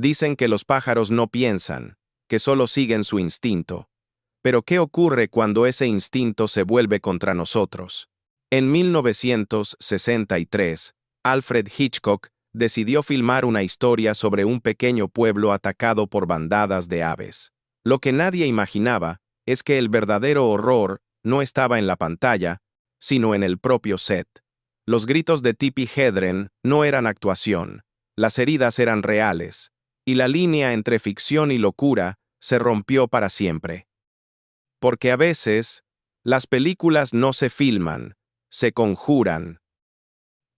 Dicen que los pájaros no piensan, que solo siguen su instinto. Pero ¿qué ocurre cuando ese instinto se vuelve contra nosotros? En 1963, Alfred Hitchcock decidió filmar una historia sobre un pequeño pueblo atacado por bandadas de aves. Lo que nadie imaginaba es que el verdadero horror no estaba en la pantalla, sino en el propio set. Los gritos de Tippi Hedren no eran actuación, las heridas eran reales, y la línea entre ficción y locura se rompió para siempre. Porque a veces, las películas no se filman, se conjuran.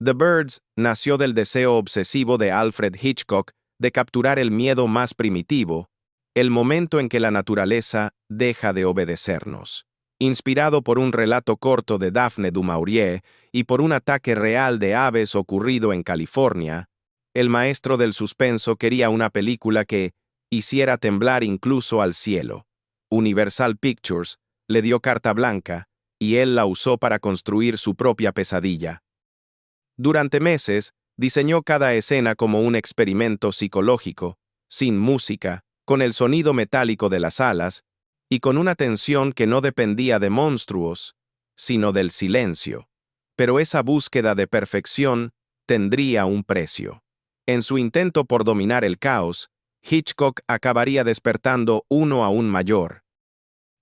The Birds nació del deseo obsesivo de Alfred Hitchcock de capturar el miedo más primitivo, el momento en que la naturaleza deja de obedecernos. Inspirado por un relato corto de Daphne du Maurier y por un ataque real de aves ocurrido en California, el maestro del suspenso quería una película que hiciera temblar incluso al cielo. Universal Pictures le dio carta blanca y él la usó para construir su propia pesadilla. Durante meses, diseñó cada escena como un experimento psicológico, sin música, con el sonido metálico de las alas, y con una tensión que no dependía de monstruos, sino del silencio. Pero esa búsqueda de perfección tendría un precio. En su intento por dominar el caos, Hitchcock acabaría despertando uno aún mayor.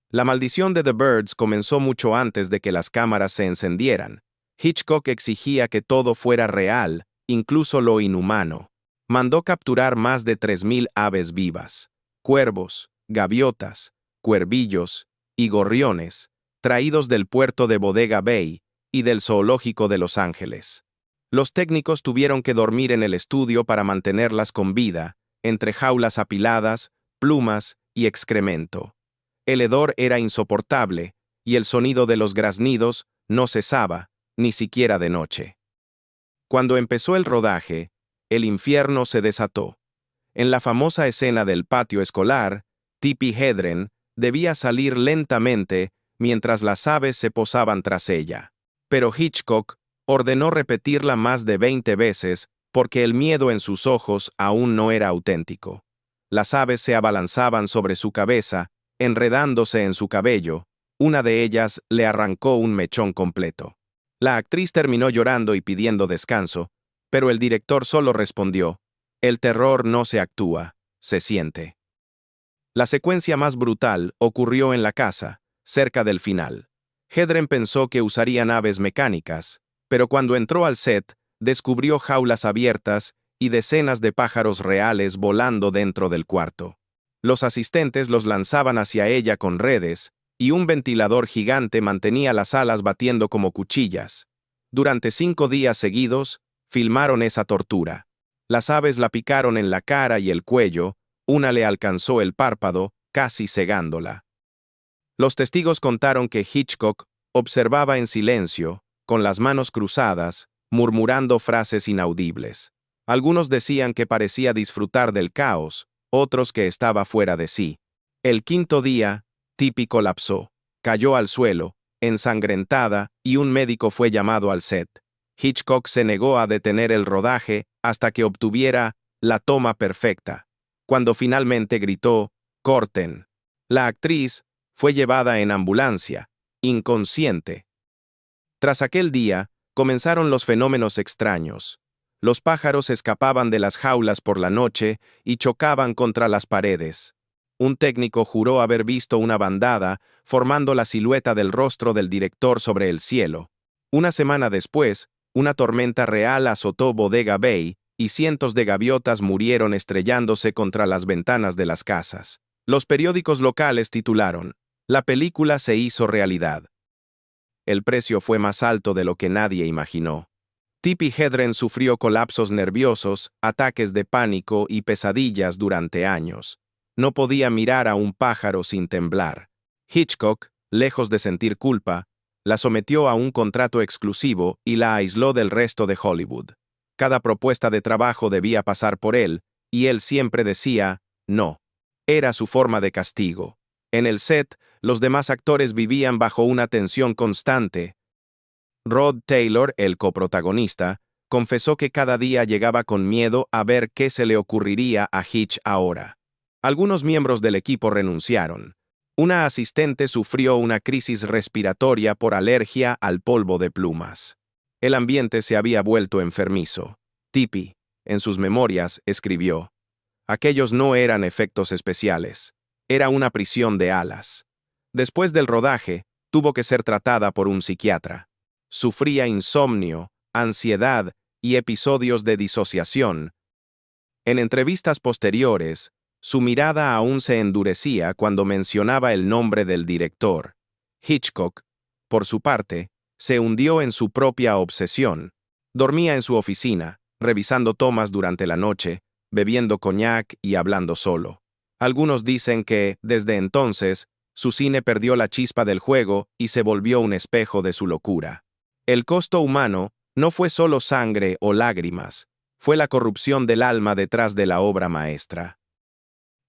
La maldición de The Birds comenzó mucho antes de que las cámaras se encendieran. Hitchcock exigía que todo fuera real, incluso lo inhumano. Mandó capturar más de 3.000 aves vivas, cuervos, gaviotas, cuervillos y gorriones, traídos del puerto de Bodega Bay y del zoológico de Los Ángeles. Los técnicos tuvieron que dormir en el estudio para mantenerlas con vida, entre jaulas apiladas, plumas y excremento. El hedor era insoportable, y el sonido de los graznidos no cesaba, ni siquiera de noche. Cuando empezó el rodaje, el infierno se desató. En la famosa escena del patio escolar, Tippi Hedren debía salir lentamente mientras las aves se posaban tras ella. Pero Hitchcock ordenó repetirla más de 20 veces porque el miedo en sus ojos aún no era auténtico. Las aves se abalanzaban sobre su cabeza, enredándose en su cabello. Una de ellas le arrancó un mechón completo. La actriz terminó llorando y pidiendo descanso, pero el director solo respondió: el terror no se actúa, se siente. La secuencia más brutal ocurrió en la casa, cerca del final. Hedren pensó que usarían aves mecánicas, pero cuando entró al set, descubrió jaulas abiertas y decenas de pájaros reales volando dentro del cuarto. Los asistentes los lanzaban hacia ella con redes, y un ventilador gigante mantenía las alas batiendo como cuchillas. Durante 5 días seguidos, filmaron esa tortura. Las aves la picaron en la cara y el cuello, una le alcanzó el párpado, casi cegándola. Los testigos contaron que Hitchcock observaba en silencio, con las manos cruzadas, murmurando frases inaudibles. Algunos decían que parecía disfrutar del caos, otros que estaba fuera de sí. El 5.º día, Tippi colapsó, cayó al suelo, ensangrentada, y un médico fue llamado al set. Hitchcock se negó a detener el rodaje hasta que obtuviera la toma perfecta. Cuando finalmente gritó: «¡Corten!», la actriz fue llevada en ambulancia, inconsciente. Tras aquel día, comenzaron los fenómenos extraños. Los pájaros escapaban de las jaulas por la noche y chocaban contra las paredes. Un técnico juró haber visto una bandada formando la silueta del rostro del director sobre el cielo. Una semana después, una tormenta real azotó Bodega Bay y cientos de gaviotas murieron estrellándose contra las ventanas de las casas. Los periódicos locales titularon: «La película se hizo realidad». El precio fue más alto de lo que nadie imaginó. Tippi Hedren sufrió colapsos nerviosos, ataques de pánico y pesadillas durante años. No podía mirar a un pájaro sin temblar. Hitchcock, lejos de sentir culpa, la sometió a un contrato exclusivo y la aisló del resto de Hollywood. Cada propuesta de trabajo debía pasar por él, y él siempre decía no. Era su forma de castigo. En el set, los demás actores vivían bajo una tensión constante. Rod Taylor, el coprotagonista, confesó que cada día llegaba con miedo a ver qué se le ocurriría a Hitch ahora. Algunos miembros del equipo renunciaron. Una asistente sufrió una crisis respiratoria por alergia al polvo de plumas. El ambiente se había vuelto enfermizo. Tippi, en sus memorias, escribió: aquellos no eran efectos especiales. Era una prisión de alas. Después del rodaje, tuvo que ser tratada por un psiquiatra. Sufría insomnio, ansiedad y episodios de disociación. En entrevistas posteriores, su mirada aún se endurecía cuando mencionaba el nombre del director. Hitchcock, por su parte, se hundió en su propia obsesión. Dormía en su oficina, revisando tomas durante la noche, bebiendo coñac y hablando solo. Algunos dicen que, desde entonces, su cine perdió la chispa del juego y se volvió un espejo de su locura. El costo humano no fue solo sangre o lágrimas, fue la corrupción del alma detrás de la obra maestra.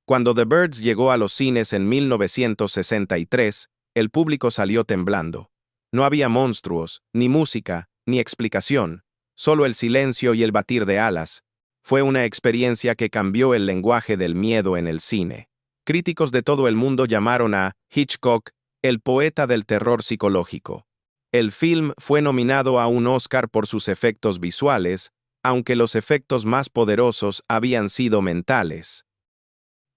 Cuando The Birds llegó a los cines en 1963, el público salió temblando. No había monstruos, ni música, ni explicación, solo el silencio y el batir de alas. Fue una experiencia que cambió el lenguaje del miedo en el cine. Críticos de todo el mundo llamaron a Hitchcock el poeta del terror psicológico. El film fue nominado a un Oscar por sus efectos visuales, aunque los efectos más poderosos habían sido mentales.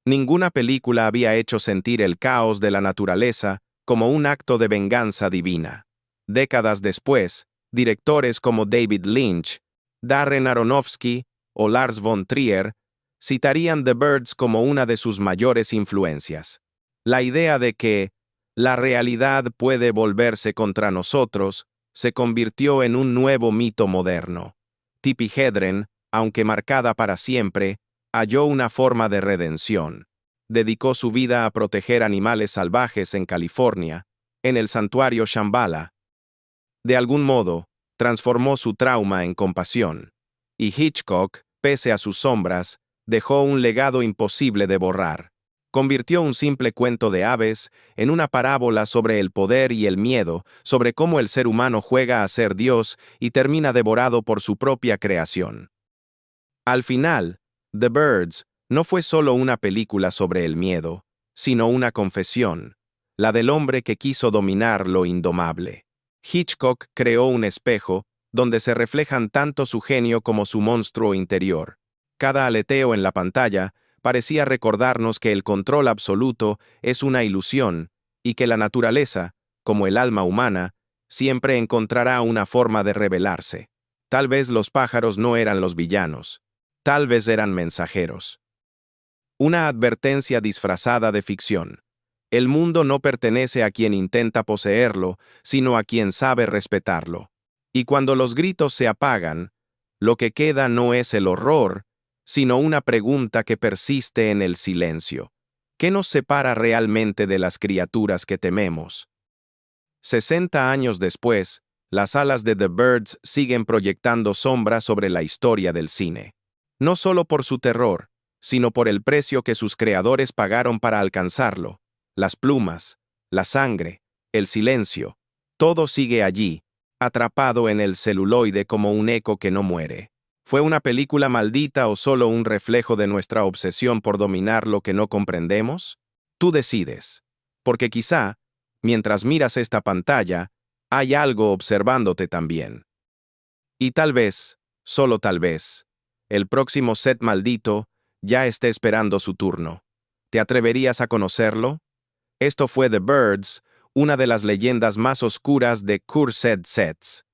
Ninguna película había hecho sentir el caos de la naturaleza como un acto de venganza divina. Décadas después, directores como David Lynch, Darren Aronofsky o Lars von Trier citarían The Birds como una de sus mayores influencias. La idea de que la realidad puede volverse contra nosotros se convirtió en un nuevo mito moderno. Tippi Hedren, aunque marcada para siempre, halló una forma de redención. Dedicó su vida a proteger animales salvajes en California, en el santuario Shambhala. De algún modo, transformó su trauma en compasión. Y Hitchcock, pese a sus sombras, dejó un legado imposible de borrar. Convirtió un simple cuento de aves en una parábola sobre el poder y el miedo, sobre cómo el ser humano juega a ser Dios y termina devorado por su propia creación. Al final, The Birds no fue solo una película sobre el miedo, sino una confesión, la del hombre que quiso dominar lo indomable. Hitchcock creó un espejo donde se reflejan tanto su genio como su monstruo interior. Cada aleteo en la pantalla parecía recordarnos que el control absoluto es una ilusión y que la naturaleza, como el alma humana, siempre encontrará una forma de rebelarse. Tal vez los pájaros no eran los villanos. Tal vez eran mensajeros. Una advertencia disfrazada de ficción. El mundo no pertenece a quien intenta poseerlo, sino a quien sabe respetarlo. Y cuando los gritos se apagan, lo que queda no es el horror, sino una pregunta que persiste en el silencio. ¿Qué nos separa realmente de las criaturas que tememos? 60 años después, las salas de The Birds siguen proyectando sombras sobre la historia del cine. No solo por su terror, sino por el precio que sus creadores pagaron para alcanzarlo. Las plumas, la sangre, el silencio, todo sigue allí, atrapado en el celuloide como un eco que no muere. ¿Fue una película maldita o solo un reflejo de nuestra obsesión por dominar lo que no comprendemos? Tú decides. Porque quizá, mientras miras esta pantalla, hay algo observándote también. Y tal vez, solo tal vez, el próximo set maldito ya esté esperando su turno. ¿Te atreverías a conocerlo? Esto fue The Birds, una de las leyendas más oscuras de Cursed Sets.